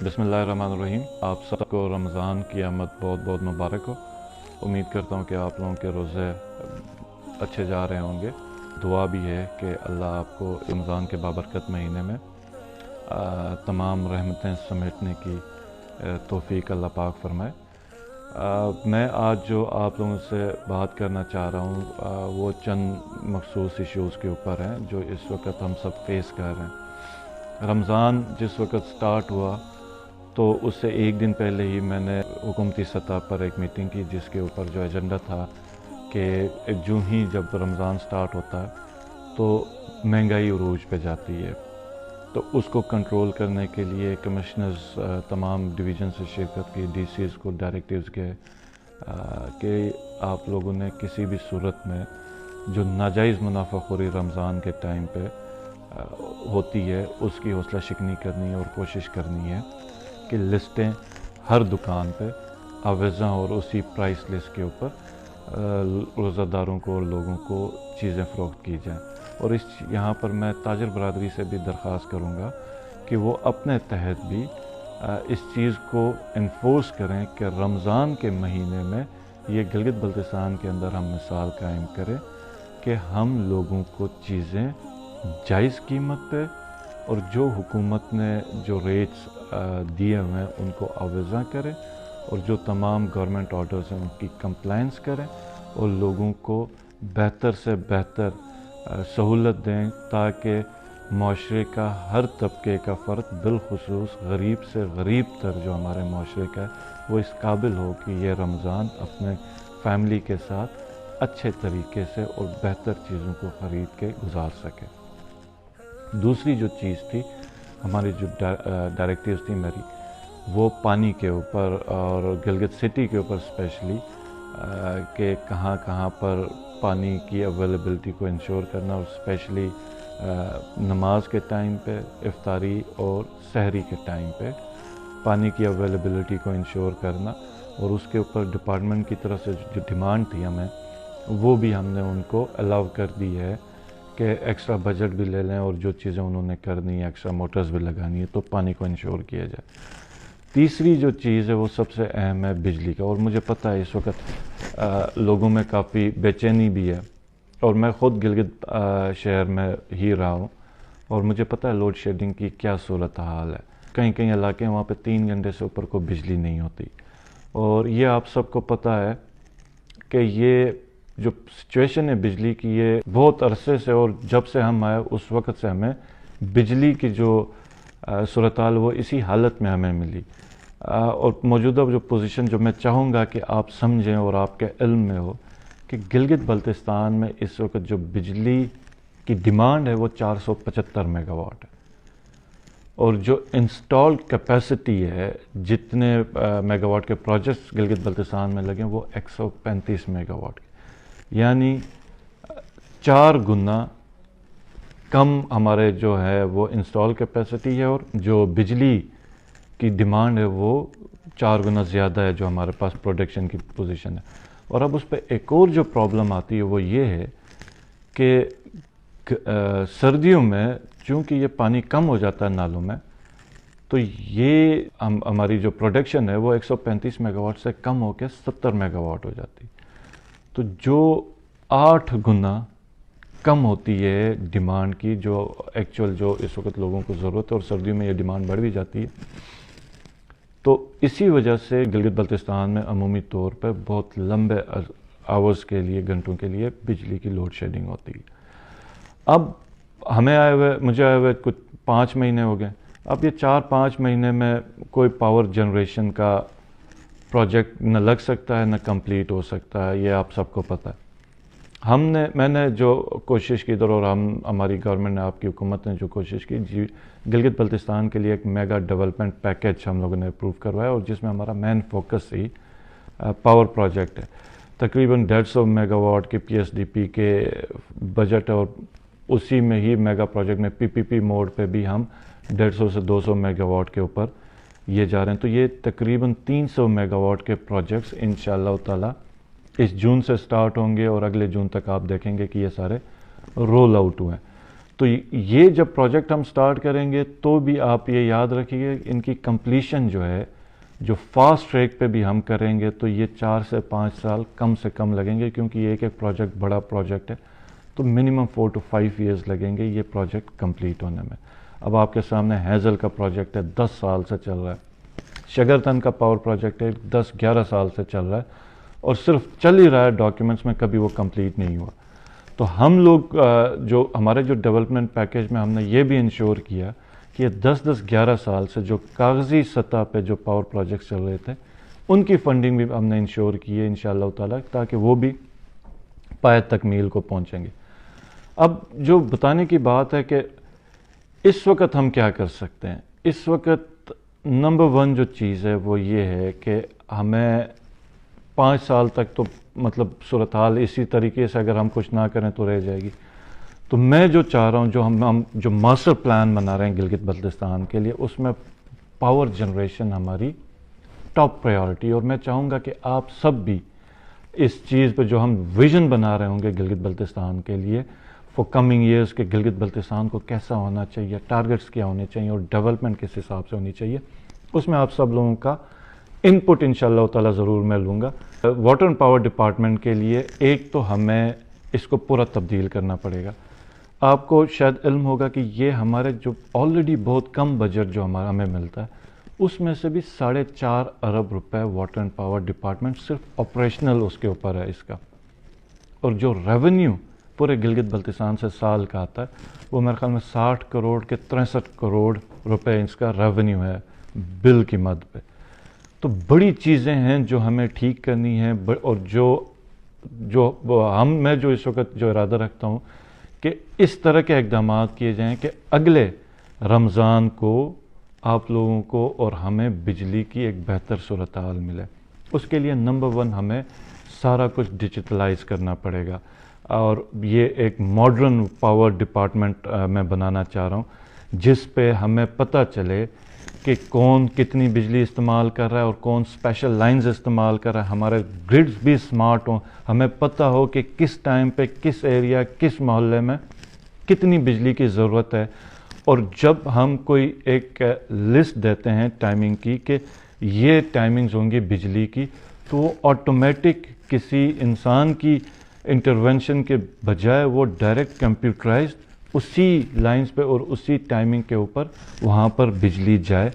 بسم اللہ الرحمن الرحیم۔ آپ سب کو رمضان کی آمد بہت بہت مبارک ہو۔ امید کرتا ہوں کہ آپ لوگوں کے روزے اچھے جا رہے ہوں گے۔ دعا بھی ہے کہ اللہ آپ کو رمضان کے بابرکت مہینے میں تمام رحمتیں سمیٹنے کی توفیق اللہ پاک فرمائے۔ میں آج جو آپ لوگوں سے بات کرنا چاہ رہا ہوں وہ چند مخصوص ایشوز کے اوپر ہیں جو اس وقت ہم سب فیس کر رہے ہیں۔ رمضان جس وقت سٹارٹ ہوا تو اس سے ایک دن پہلے ہی میں نے حکومتی سطح پر ایک میٹنگ کی جس کے اوپر جو ایجنڈا تھا کہ جو ہی جب رمضان سٹارٹ ہوتا ہے تو مہنگائی عروج پہ جاتی ہے، تو اس کو کنٹرول کرنے کے لیے کمشنرز تمام ڈویژن سے شرکت کی، ڈی سیز کو ڈائریکٹیوز کے کہ آپ لوگوں نے کسی بھی صورت میں جو ناجائز منافع خوری رمضان کے ٹائم پہ ہوتی ہے اس کی حوصلہ شکنی کرنی ہے اور کوشش کرنی ہے کہ لسٹیں ہر دکان پہ آویزاں اور اسی پرائس لسٹ کے اوپر روزہ داروں کو اور لوگوں کو چیزیں فروخت کی جائیں۔ اور یہاں پر میں تاجر برادری سے بھی درخواست کروں گا کہ وہ اپنے تحت بھی اس چیز کو انفورس کریں کہ رمضان کے مہینے میں یہ گلگت بلتستان کے اندر ہم مثال قائم کریں کہ ہم لوگوں کو چیزیں جائز قیمت پہ اور جو حکومت نے جو ریٹس دیے ہوئے ہیں ان کو آویزاں کریں اور جو تمام گورنمنٹ آرڈرز ہیں ان کی کمپلائنس کریں اور لوگوں کو بہتر سے بہتر سہولت دیں تاکہ معاشرے کا ہر طبقے کا فرد بالخصوص غریب سے غریب تر جو ہمارے معاشرے کا ہے وہ اس قابل ہو کہ یہ رمضان اپنے فیملی کے ساتھ اچھے طریقے سے اور بہتر چیزوں کو خرید کے گزار سکے۔ دوسری جو چیز تھی ہماری جو ڈائریکٹیوز تھی میری وہ پانی کے اوپر اور گلگت سٹی کے اوپر اسپیشلی کہ کہاں کہاں پر پانی کی اویلیبلٹی کو انشور کرنا اور اسپیشلی نماز کے ٹائم پہ، افطاری اور سحری کے ٹائم پہ پانی کی اویلیبلٹی کو انشور کرنا، اور اس کے اوپر ڈپارٹمنٹ کی طرف سے جو ڈیمانڈ تھی ہمیں وہ بھی ہم نے ان کو الاؤ کر دی ہے کہ ایکسٹرا بجٹ بھی لے لیں اور جو چیزیں انہوں نے کرنی ہے ایکسٹرا موٹرز بھی لگانی ہے تو پانی کو انشور کیا جائے۔ تیسری جو چیز ہے وہ سب سے اہم ہے بجلی کا، اور مجھے پتہ ہے اس وقت لوگوں میں کافی بے چینی بھی ہے، اور میں خود گلگت شہر میں ہی رہا ہوں اور مجھے پتہ ہے لوڈ شیڈنگ کی کیا صورتحال ہے۔ کہیں کہیں علاقے ہیں وہاں پہ 3 گھنٹے سے اوپر کو بجلی نہیں ہوتی، اور یہ آپ سب کو پتہ ہے کہ یہ جو سچویشن ہے بجلی کی یہ بہت عرصے سے اور جب سے ہم آئے اس وقت سے ہمیں بجلی کی جو صورتحال وہ اسی حالت میں ہمیں ملی، اور موجودہ جو پوزیشن جو میں چاہوں گا کہ آپ سمجھیں اور آپ کے علم میں ہو کہ گلگت بلتستان میں اس وقت جو بجلی کی ڈیمانڈ ہے وہ 475 میگا واٹ ہے، اور جو انسٹالڈ کیپیسٹی ہے جتنے میگا واٹ کے پروجیکٹس گلگت بلتستان میں لگے وہ 135 میگا واٹ کے، یعنی 4 گنا کم ہمارے جو ہے وہ انسٹال کیپیسٹی ہے، اور جو بجلی کی ڈیمانڈ ہے وہ 4 گنا زیادہ ہے جو ہمارے پاس پروڈکشن کی پوزیشن ہے۔ اور اب اس پہ ایک اور جو پرابلم آتی ہے وہ یہ ہے کہ سردیوں میں چونکہ یہ پانی کم ہو جاتا ہے نالوں میں تو یہ ہماری جو پروڈکشن ہے وہ 135 میگا واٹ سے کم ہو کے 70 میگا واٹ ہو جاتی، تو جو 8 گنا کم ہوتی ہے ڈیمانڈ کی جو ایکچول جو اس وقت لوگوں کو ضرورت ہے، اور سردیوں میں یہ ڈیمانڈ بڑھ بھی جاتی ہے۔ تو اسی وجہ سے گلگت بلتستان میں عمومی طور پہ بہت لمبے آورز کے لیے گھنٹوں کے لیے بجلی کی لوڈ شیڈنگ ہوتی ہے۔ اب مجھے آئے ہوئے کچھ 5 مہینے ہو گئے، اب یہ 4-5 مہینے میں کوئی پاور جنریشن کا پروجیکٹ نہ لگ سکتا ہے نہ کمپلیٹ ہو سکتا ہے، یہ آپ سب کو پتہ ہے۔ میں نے جو کوشش کی اور ہماری گورنمنٹ نے، آپ کی حکومت نے جو کوشش کی، گلگت بلتستان کے لیے ایک میگا ڈیولپمنٹ پیکیج ہم لوگوں نے اپروو کروایا، اور جس میں ہمارا مین فوکس ہی پاور پروجیکٹ ہے۔ تقریباً 150 میگا واٹ کے پی ایس ڈی پی کے بجٹ ہے، اور اسی میں ہی میگا پروجیکٹ میں پی پی پی موڈ پہ بھی ہم 150 سے 200 میگا واٹ کے اوپر یہ جا رہے ہیں، تو یہ تقریباً 300 میگا واٹ کے پروجیکٹس انشاءاللہ تعالی اس جون سے سٹارٹ ہوں گے، اور اگلے جون تک آپ دیکھیں گے کہ یہ سارے رول آؤٹ ہوئے ہیں۔ تو یہ جب پروجیکٹ ہم سٹارٹ کریں گے تو بھی آپ یہ یاد رکھیے ان کی کمپلیشن جو ہے جو فاسٹ ٹریک پہ بھی ہم کریں گے تو یہ 4 سے 5 سال کم سے کم لگیں گے، کیونکہ یہ ایک پروجیکٹ بڑا پروجیکٹ ہے، تو منیمم 4 to 5 ایئرز لگیں گے یہ پروجیکٹ کمپلیٹ ہونے میں۔ اب آپ کے سامنے ہیزل کا پروجیکٹ ہے 10 سال سے چل رہا ہے، شگرتن کا پاور پروجیکٹ ہے 10-11 سال سے چل رہا ہے اور صرف چل ہی رہا ہے، ڈاکیومنٹس میں کبھی وہ کمپلیٹ نہیں ہوا۔ تو ہم لوگ جو ہمارے جو ڈیولپمنٹ پیکیج میں ہم نے یہ بھی انشور کیا کہ یہ 10-11 سال سے جو کاغذی سطح پہ جو پاور پروجیکٹس چل رہے تھے ان کی فنڈنگ بھی ہم نے انشور کی ہے انشاءاللہ تعالیٰ، تاکہ وہ بھی پائے تکمیل کو پہنچیں گے۔ اب جو بتانے کی بات ہے کہ اس وقت ہم کیا کر سکتے ہیں، اس وقت نمبر 1 جو چیز ہے وہ یہ ہے کہ ہمیں 5 سال تک تو مطلب صورتحال اسی طریقے سے اگر ہم کچھ نہ کریں تو رہ جائے گی۔ تو میں جو چاہ رہا ہوں جو ہم جو ماسٹر پلان بنا رہے ہیں گلگت بلتستان کے لیے، اس میں پاور جنریشن ہماری ٹاپ پریورٹی، اور میں چاہوں گا کہ آپ سب بھی اس چیز پہ جو ہم ویژن بنا رہے ہوں گے گلگت بلتستان کے لیے فار کمنگ ایئرس کہ گلگت بلتستان کو کیسا ہونا چاہیے، ٹارگٹس کیا ہونے چاہیے اور ڈیولپمنٹ کس حساب سے ہونی چاہیے، اس میں آپ سب لوگوں کا انپٹ انشاءاللہ تعالیٰ ضرور میں لوں گا۔ واٹر اینڈ پاور ڈپارٹمنٹ کے لیے ایک تو ہمیں اس کو پورا تبدیل کرنا پڑے گا۔ آپ کو شاید علم ہوگا کہ یہ ہمارے جو آلریڈی بہت کم بجٹ جو ہمیں ملتا ہے اس میں سے بھی 4.5 ارب روپے واٹر اینڈ پاور ڈپارٹمنٹ صرف آپریشنل اس کے اوپر ہے اس کا، اور جو ریونیو پورے گلگت بلتستان سے سال کا آتا ہے وہ میرے خیال میں 60 کروڑ کے 63 کروڑ روپے اس کا ریونیو ہے بل کی مد پہ۔ تو بڑی چیزیں ہیں جو ہمیں ٹھیک کرنی ہیں، اور میں جو اس وقت جو ارادہ رکھتا ہوں کہ اس طرح کے اقدامات کیے جائیں کہ اگلے رمضان کو آپ لوگوں کو اور ہمیں بجلی کی ایک بہتر صورتحال ملے۔ اس کے لیے نمبر 1 ہمیں سارا کچھ ڈیجیٹلائز کرنا پڑے گا، اور یہ ایک ماڈرن پاور ڈپارٹمنٹ میں بنانا چاہ رہا ہوں جس پہ ہمیں پتہ چلے کہ کون کتنی بجلی استعمال کر رہا ہے اور کون اسپیشل لائنز استعمال کر رہا ہے، ہمارے گریڈز بھی اسمارٹ ہوں، ہمیں پتہ ہو کہ کس ٹائم پہ کس ایریا کس محلے میں کتنی بجلی کی ضرورت ہے۔ اور جب ہم کوئی ایک لسٹ دیتے ہیں ٹائمنگ کی کہ یہ ٹائمنگز ہوں گی بجلی کی، تو وہ آٹومیٹک کسی انسان کی انٹرونشن کے بجائے وہ ڈائریکٹ کمپیوٹرائزڈ اسی لائنز پہ اور اسی ٹائمنگ کے اوپر وہاں پر بجلی جائے۔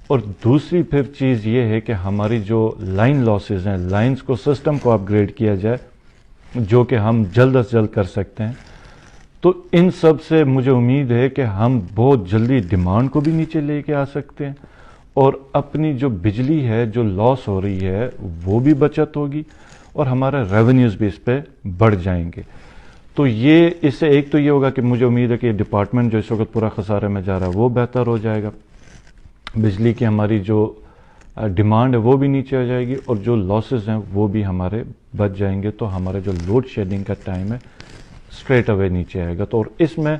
اور دوسری پھر چیز یہ ہے کہ ہماری جو لائن لاسز ہیں، لائنز کو سسٹم کو اپ گریڈ کیا جائے، جو کہ ہم جلد از جلد کر سکتے ہیں۔ تو ان سب سے مجھے امید ہے کہ ہم بہت جلدی ڈیمانڈ کو بھی نیچے لے کے آ سکتے ہیں، اور اپنی جو بجلی ہے جو لاس ہو رہی ہے وہ بھی بچت ہوگی، اور ہمارے ریونیوز بھی اس پہ بڑھ جائیں گے۔ تو یہ اس سے ایک تو یہ ہوگا کہ مجھے امید ہے کہ یہ ڈپارٹمنٹ جو اس وقت پورا خسارے میں جا رہا ہے وہ بہتر ہو جائے گا، بجلی کی ہماری جو ڈیمانڈ ہے وہ بھی نیچے آ جائے گی، اور جو لاسز ہیں وہ بھی ہمارے بچ جائیں گے، تو ہمارے جو لوڈ شیڈنگ کا ٹائم ہے اسٹریٹ اوے نیچے آئے گا۔ تو اور اس میں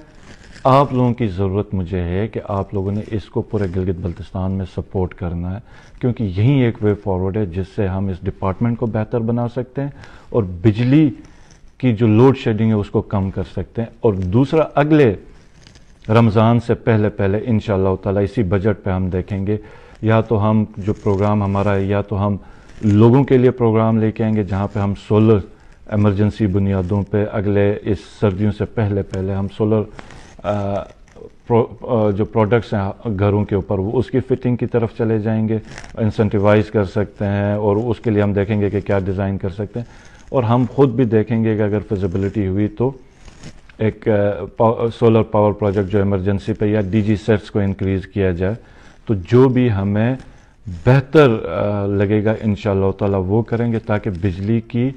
آپ لوگوں کی ضرورت مجھے ہے کہ آپ لوگوں نے اس کو پورے گلگت بلتستان میں سپورٹ کرنا ہے، کیونکہ یہی ایک وے فارورڈ ہے جس سے ہم اس ڈپارٹمنٹ کو بہتر بنا سکتے ہیں اور بجلی کی جو لوڈ شیڈنگ ہے اس کو کم کر سکتے ہیں۔ اور دوسرا، اگلے رمضان سے پہلے انشاءاللہ تعالیٰ اسی بجٹ پہ ہم دیکھیں گے، یا تو ہم جو پروگرام ہمارا ہے یا تو ہم لوگوں کے لیے پروگرام لے کے آئیں گے جہاں پہ ہم سولر ایمرجنسی بنیادوں پہ اگلے اس سردیوں سے پہلے ہم سولر جو پروڈکٹس ہیں گھروں کے اوپر وہ اس کی فٹنگ کی طرف چلے جائیں گے، انسنٹیوائز کر سکتے ہیں، اور اس کے لیے ہم دیکھیں گے کہ کیا ڈیزائن کر سکتے ہیں، اور ہم خود بھی دیکھیں گے کہ اگر فیزیبلٹی ہوئی تو ایک سولر پاور پروجیکٹ جو ایمرجنسی پہ یا ڈی جی سیٹس کو انکریز کیا جائے، تو جو بھی ہمیں بہتر لگے گا انشاءاللہ تعالیٰ وہ کریں گے، تاکہ بجلی کی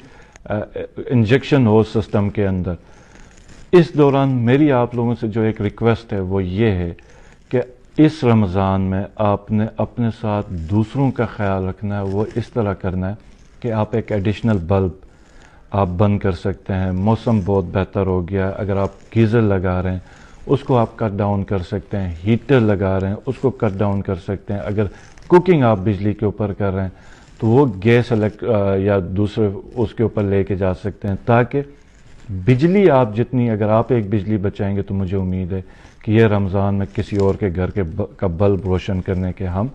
انجیکشن ہو سسٹم کے اندر۔ اس دوران میری آپ لوگوں سے جو ایک ریکویسٹ ہے وہ یہ ہے کہ اس رمضان میں آپ نے اپنے ساتھ دوسروں کا خیال رکھنا ہے، وہ اس طرح کرنا ہے کہ آپ ایک ایڈیشنل بلب آپ بند کر سکتے ہیں۔ موسم بہت بہتر ہو گیا، اگر آپ گیزر لگا رہے ہیں اس کو آپ کٹ ڈاؤن کر سکتے ہیں، ہیٹر لگا رہے ہیں اس کو کٹ ڈاؤن کر سکتے ہیں، اگر کوکنگ آپ بجلی کے اوپر کر رہے ہیں تو وہ گیس یا دوسرے اس کے اوپر لے کے جا سکتے ہیں، تاکہ بجلی آپ جتنی، اگر آپ ایک بجلی بچائیں گے تو مجھے امید ہے کہ یہ رمضان میں کسی اور کے گھر کا بلب روشن کرنے کے ہم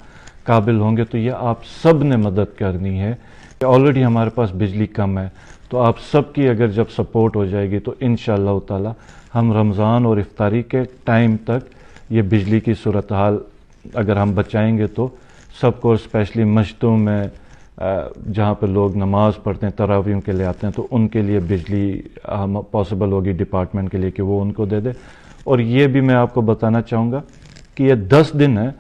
قابل ہوں گے. تو یہ آپ سب نے مدد کرنی ہے کہ آلریڈی ہمارے پاس بجلی کم ہے، تو آپ سب کی اگر جب سپورٹ ہو جائے گی تو انشاءاللہ تعالی ہم رمضان اور افطاری کے ٹائم تک یہ بجلی کی صورتحال اگر ہم بچائیں گے تو سب کو، اسپیشلی مسجدوں میں جہاں پہ لوگ نماز پڑھتے ہیں تراویحوں کے لیے آتے ہیں، تو ان کے لیے بجلی ہم پاسبل ہوگی ڈپارٹمنٹ کے لیے کہ وہ ان کو دے دے. اور یہ بھی میں آپ کو بتانا چاہوں گا کہ یہ 10 دن ہے،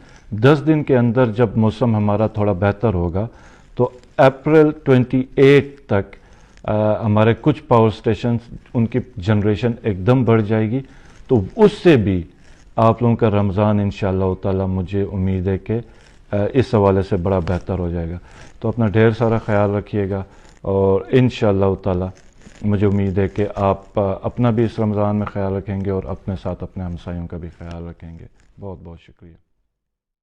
10 دن کے اندر جب موسم ہمارا تھوڑا بہتر ہوگا تو اپریل 28 تک ہمارے کچھ پاور سٹیشنز ان کی جنریشن ایک دم بڑھ جائے گی، تو اس سے بھی آپ لوگوں کا رمضان انشاءاللہ تعالی مجھے امید ہے کہ اس حوالے سے بڑا بہتر ہو جائے گا. تو اپنا ڈھیر سارا خیال رکھیے گا، اور انشاءاللہ تعالی مجھے امید ہے کہ آپ اپنا بھی اس رمضان میں خیال رکھیں گے اور اپنے ساتھ اپنے ہمسایوں کا بھی خیال رکھیں گے. بہت بہت شکریہ.